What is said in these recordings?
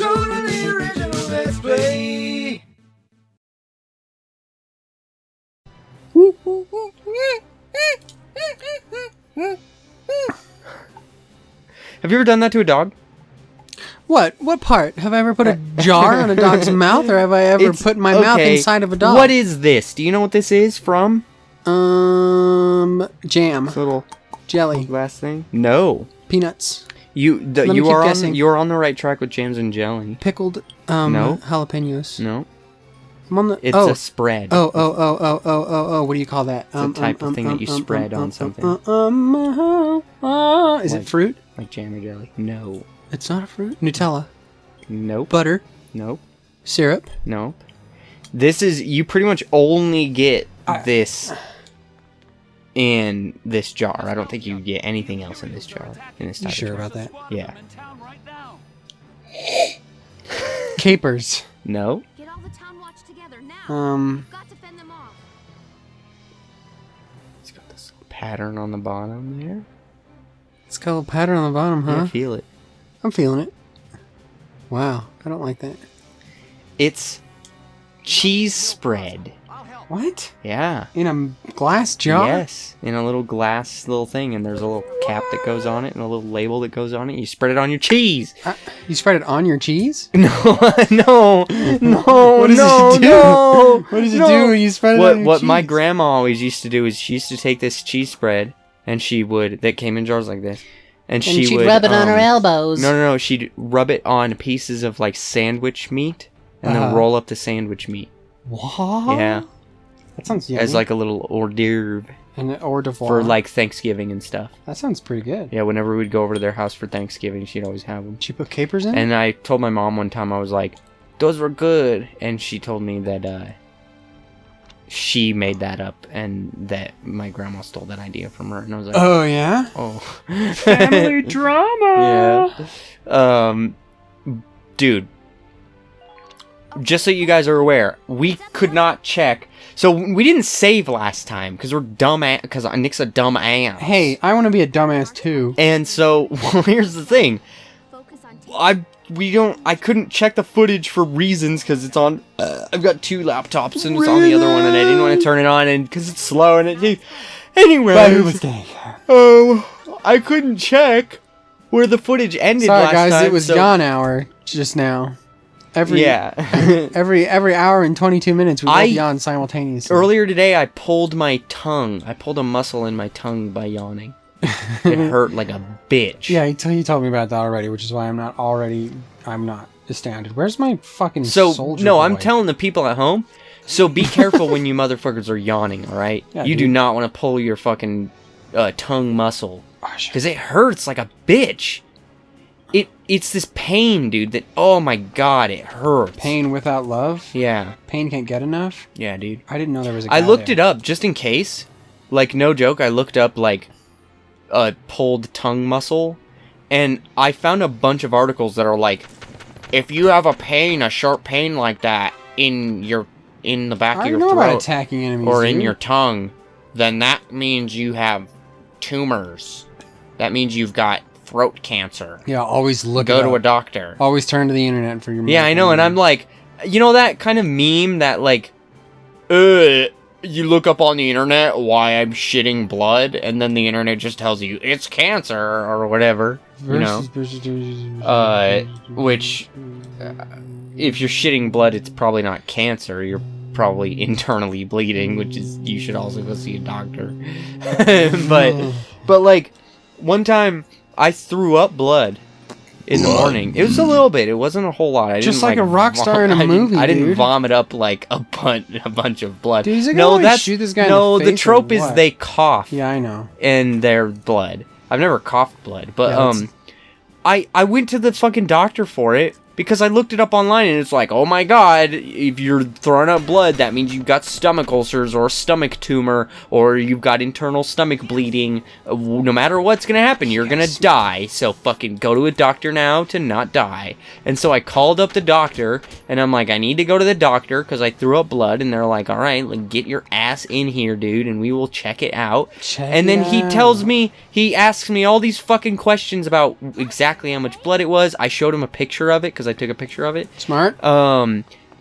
totally original Let's Play. Have you ever done that to a dog? What? What part? Have I ever put a jar on a dog's mouth, or have I ever put my mouth inside of a dog? What is this? Do you know what this is from? Jam. This little Jelly. glass thing? No. Peanuts. You are on the right track with jams and jelly. Pickled No. jalapenos. No. I'm on the. It's a spread. Oh. What do you call that? It's a type of thing that you spread on something. Is it fruit? Like jam or jelly? No. It's not a fruit. Nutella. Nope. Butter. Nope. Syrup. Nope. This is, you pretty much only get this in this jar. I don't think you get anything else in this jar. In this type You sure of jar. about that? Yeah. Capers. No. Get all the town watch together now. We've got to fend them off. It's got this pattern on the bottom there. It's got a little pattern on the bottom, huh? Yeah, feel it. I'm feeling it. Wow, I don't like that. It's cheese spread. What? Yeah. In a glass jar? Yes. In a little glass little thing, and there's a little cap that goes on it and a little label that goes on it. You spread it on your cheese. You spread it on your cheese? No. What does it do? No. What does it do when you spread it on your What cheese? my grandma always used to do is she used to take this cheese spread, and she would, that came in jars like this, and she'd would rub it on her elbows. No. She'd rub it on pieces of like sandwich meat, and then roll up the sandwich meat. What? Yeah. That sounds yummy. As like a little hors d'oeuvre. An hors d'oeuvre. For like Thanksgiving and stuff. That sounds pretty good. Yeah, whenever we'd go over to their house for Thanksgiving, she'd always have them. She put capers in? And I told my mom one time, I was like, those were good. And she told me that she made that up and that my grandma stole that idea from her. And I was like, oh, yeah? Oh. Family drama! Yeah. Dude. Just so you guys are aware, we could not check. So we didn't save last time because we're dumb ass. Because Nick's a dumb ass. Hey, I want to be a dumbass too. And so, well, here's the thing. I couldn't check the footage for reasons because it's on. I've got two laptops and it's on the other one, and I didn't want to turn it on, and because it's slow and it. Anyway. By mistake. Oh, I couldn't check where the footage ended. Sorry, last guys. time, It was yawn hour just now. Every hour and 22 minutes we both yawn simultaneously. Earlier today I pulled my tongue. I pulled a muscle in my tongue by yawning. It hurt like a bitch. Yeah, you told me about that already, which is why I'm not astounded. Where's my fucking soldier boy? I'm telling the people at home. So be careful when you motherfuckers are yawning, alright? Yeah, you do not want to pull your fucking tongue muscle. Because it hurts like a bitch. It's this pain, dude, that, oh my god, it hurts. Pain without love? Yeah. Pain can't get enough? Yeah, dude. I didn't know there was a guy I looked it up, just in case. Like, no joke, I looked up, like, pulled tongue muscle, and I found a bunch of articles that are like, if you have a sharp pain like that in the back of your throat, about attacking enemies, or in your tongue, then that means you have tumors. That means you've got throat cancer. Yeah, always go to a doctor. Always turn to the internet for your Yeah, I know, and I'm like, you know that kind of meme that like, you look up on the internet why I'm shitting blood, and then the internet just tells you it's cancer or whatever, you know. Which, if you're shitting blood, it's probably not cancer. You're probably internally bleeding, which is you should also go see a doctor. but like one time I threw up blood in the morning. It was a little bit. It wasn't a whole lot. I just didn't, like a rock star in a movie. I didn't dude. vomit up like a bunch of blood. Dude, shoot this guy no. in the The trope is they cough. Yeah, I know. In their blood. I've never coughed blood, but I went to the fucking doctor for it. Because I looked it up online and it's like, oh my god, if you're throwing up blood, that means you've got stomach ulcers or a stomach tumor or you've got internal stomach bleeding. No matter what's gonna happen, you're gonna die. So fucking go to a doctor now to not die. And so I called up the doctor and I'm like, I need to go to the doctor because I threw up blood. And they're like, alright, like, get your ass in here, dude, and we will check it out. And then he asks me all these fucking questions about exactly how much blood it was. I showed him a picture of it because I took a picture of it. Smart.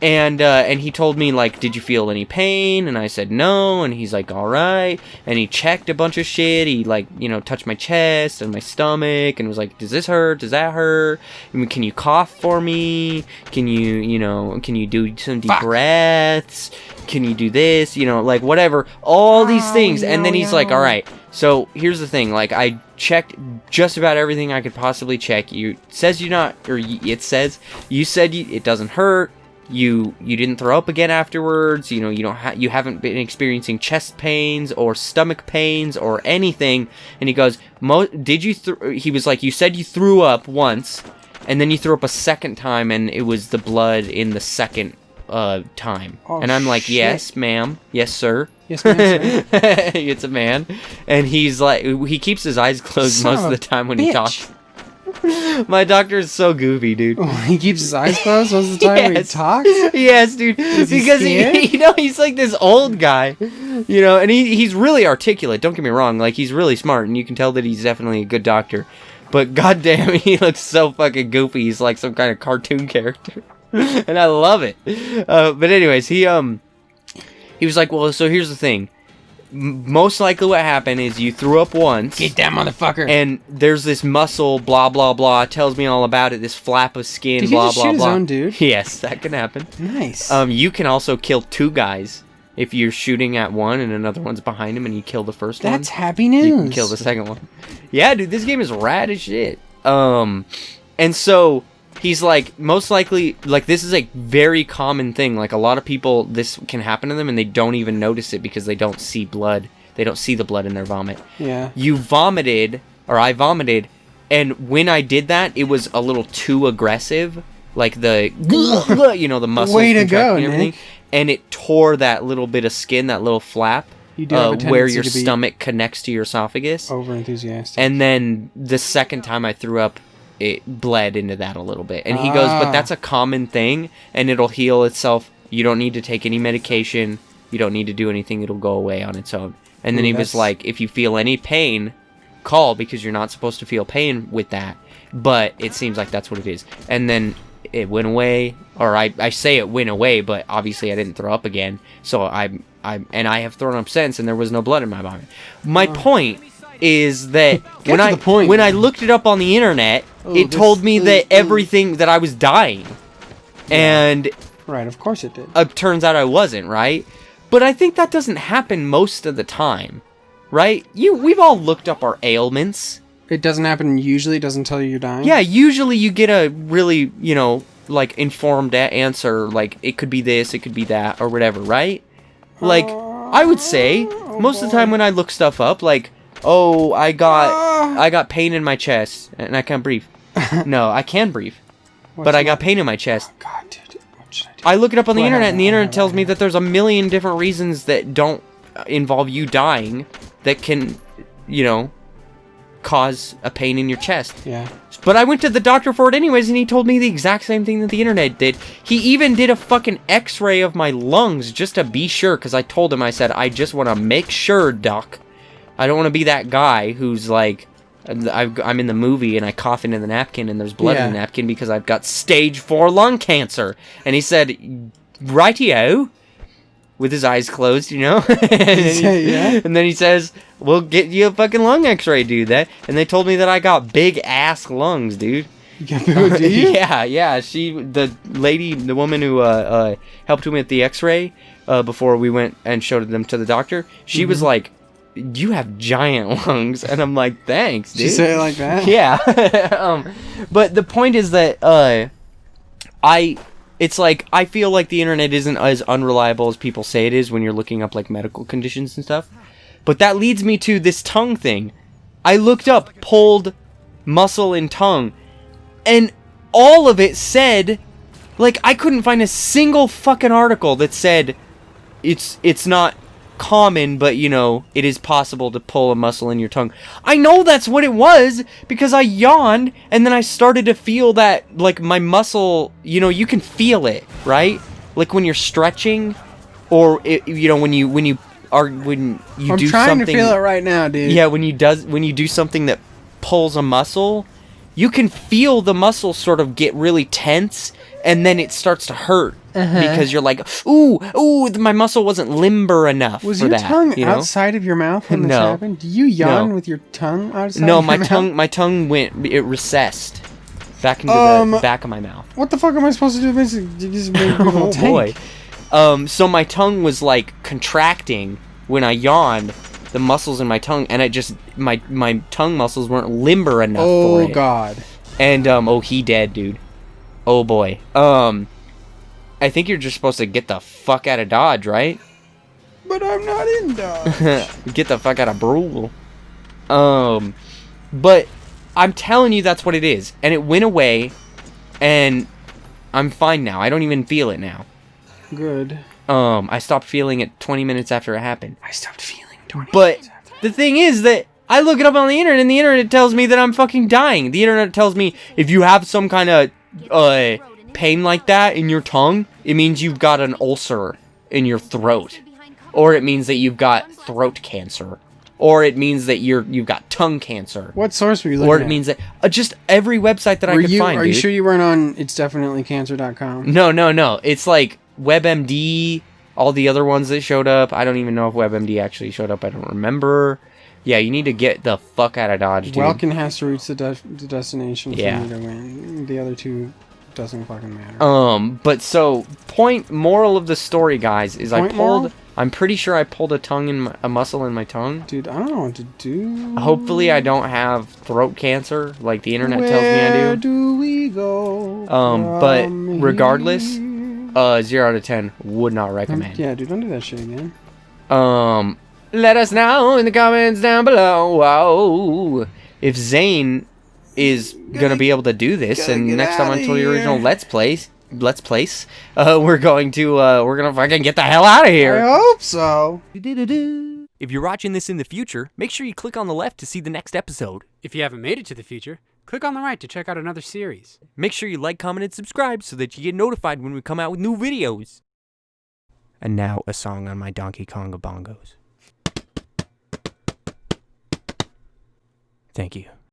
And he told me, like, did you feel any pain? And I said no, and he's like, all right. And he checked a bunch of shit. He, like, you know, touched my chest and my stomach and was like, does this hurt? Does that hurt? I mean, can you cough for me? Can you do some deep breaths? Can you do this? You know, like, whatever. All these things. And then he's like, all right. So here's the thing. Like, I checked just about everything I could possibly check. It says it doesn't hurt. You didn't throw up again afterwards. You know, you haven't been experiencing chest pains or stomach pains or anything. And he goes, he was like, you said you threw up once, and then you threw up a second time, and it was the blood in the second time. Oh, and I'm like, shit. yes, ma'am, yes, sir. Yes, ma'am, sir. It's a man, and he's like, he keeps his eyes closed most of the time when he talks. My doctor is so goofy, dude. Oh, he keeps his eyes closed most of the time when he talks? Yes, dude. Because he's like this old guy, you know, and he's really articulate. Don't get me wrong. Like, he's really smart, and you can tell that he's definitely a good doctor. But goddamn, he looks so fucking goofy. He's like some kind of cartoon character. And I love it. But anyways, he was like, well, so here's the thing. Most likely what happened is you threw up once. Get that motherfucker. And there's this muscle, blah, blah, blah. Tells me all about it. This flap of skin, Did blah, he just blah, shoot his blah. own dude? Yes, that can happen. Nice. You can also kill two guys if you're shooting at one and another one's behind him and you kill the first one. That's happy news. You can kill the second one. Yeah, dude, this game is rad as shit. And so he's like, most likely, like, this is a very common thing. Like, a lot of people, this can happen to them and they don't even notice it because they don't see blood. They don't see the blood in their vomit. Yeah. You vomited, or I vomited, and when I did that, it was a little too aggressive. Like the, you know, the muscles. Way to go, and everything. Nick. And it tore that little bit of skin, that little flap, You do have a where tendency your to be stomach connects to your esophagus. over enthusiastic. And then the second time I threw up, it bled into that a little bit. And he goes, but that's a common thing, and it'll heal itself. You don't need to take any medication. You don't need to do anything. It'll go away on its own. And then he was like, if you feel any pain, call, because you're not supposed to feel pain with that. But it seems like that's what it is. And then it went away, or I say it went away, but obviously I didn't throw up again. So I have thrown up since, and there was no blood in my body. My point is that when I looked it up on the internet, it told me that everything, that I was dying. Yeah. And right, of course it did. Turns out I wasn't, right? But I think that doesn't happen most of the time, right? We've all looked up our ailments. It doesn't happen usually. It doesn't tell you you're dying. Yeah, usually you get a really, you know, like, informed answer, like, it could be this, it could be that, or whatever, right? Like, I would say, most of the time when I look stuff up, like, oh, I got pain in my chest, and I can't breathe. No, I can breathe, but I got pain in my chest. Oh, God, dude. What should I do? I look it up on the internet, and the internet tells me that there's a million different reasons that don't involve you dying that can, you know, cause a pain in your chest. Yeah. But I went to the doctor for it anyways, and he told me the exact same thing that the internet did. He even did a fucking x-ray of my lungs just to be sure, because I told him, I said, I just want to make sure, doc. I don't want to be that guy who's like, I'm in the movie and I cough into the napkin and there's blood in the napkin because I've got stage 4 lung cancer. And he said, rightio, with his eyes closed, you know? And then he says, we'll get you a fucking lung x-ray, dude. And they told me that I got big ass lungs, dude. Do you? Yeah. The woman who helped me with the x-ray before we went and showed them to the doctor, she was like, you have giant lungs. And I'm like, thanks, dude. She said it like that? Yeah. But the point is that it's like, I feel like the internet isn't as unreliable as people say it is when you're looking up like medical conditions and stuff. But that leads me to this tongue thing. I looked up pulled muscle in tongue, and all of it said, like, I couldn't find a single fucking article that said it's not common, but, you know, it is possible to pull a muscle in your tongue. I know that's what it was because I yawned and then I started to feel that, like, my muscle, you know, you can feel it, right? Like when you're stretching, or you know, when you do something. I'm trying to feel it right now, dude. Yeah, when you do something that pulls a muscle, you can feel the muscles sort of get really tense, and then it starts to hurt because you're like, ooh, my muscle wasn't limber enough Was for your that. tongue You know? outside of your mouth when this No. happened? Do you yawn No. with your tongue outside? No, of your my tongue it recessed back into the back of my mouth. What the fuck am I supposed to do? You just made people Oh boy. So my tongue was like contracting when I yawned, the muscles in my tongue, and it just my tongue muscles weren't limber enough for it. Oh god. And he dead, dude. Oh boy. I think you're just supposed to get the fuck out of Dodge, right? But I'm not in Dodge. Get the fuck out of Brule. But I'm telling you that's what it is. And it went away, and I'm fine now. I don't even feel it now. Good. I stopped feeling it 20 minutes after it happened. I stopped feeling 20 But minutes after. the thing is that I look it up on the internet, and the internet tells me that I'm fucking dying. The internet tells me if you have some kind of pain like that in your tongue, it means you've got an ulcer in your throat, or it means that you've got throat cancer, or it means that you've got tongue cancer. What source were you looking Or at? it means that just every website that I could find. Are you sure you weren't on itsdefinitelycancer.com? No. It's like WebMD, all the other ones that showed up. I don't even know if WebMD actually showed up. I don't remember. Yeah, you need to get the fuck out of Dodge, dude. Welkin has to reach the destination for Yeah. me to win. The other two doesn't fucking matter. But so moral of the story, guys, is Moral? I'm pretty sure I pulled a muscle in my tongue. Dude, I don't know what to do. Hopefully I don't have throat cancer like the internet tells me I Where do. do we go? But from regardless, here? 0 out of 10 would not recommend. Yeah, dude, don't do that shit again. Let us know in the comments down below. Wow. If Zane is gonna be able to do this, gotta and get next time outta on the original here. Let's Place, we're gonna fucking get the hell out of I here. hope so. If you're watching this in the future, make sure you click on the left to see the next episode. If you haven't made it to the future, click on the right to check out another series. Make sure you like, comment, and subscribe so that you get notified when we come out with new videos. And now a song on my Donkey Konga bongos. Thank you.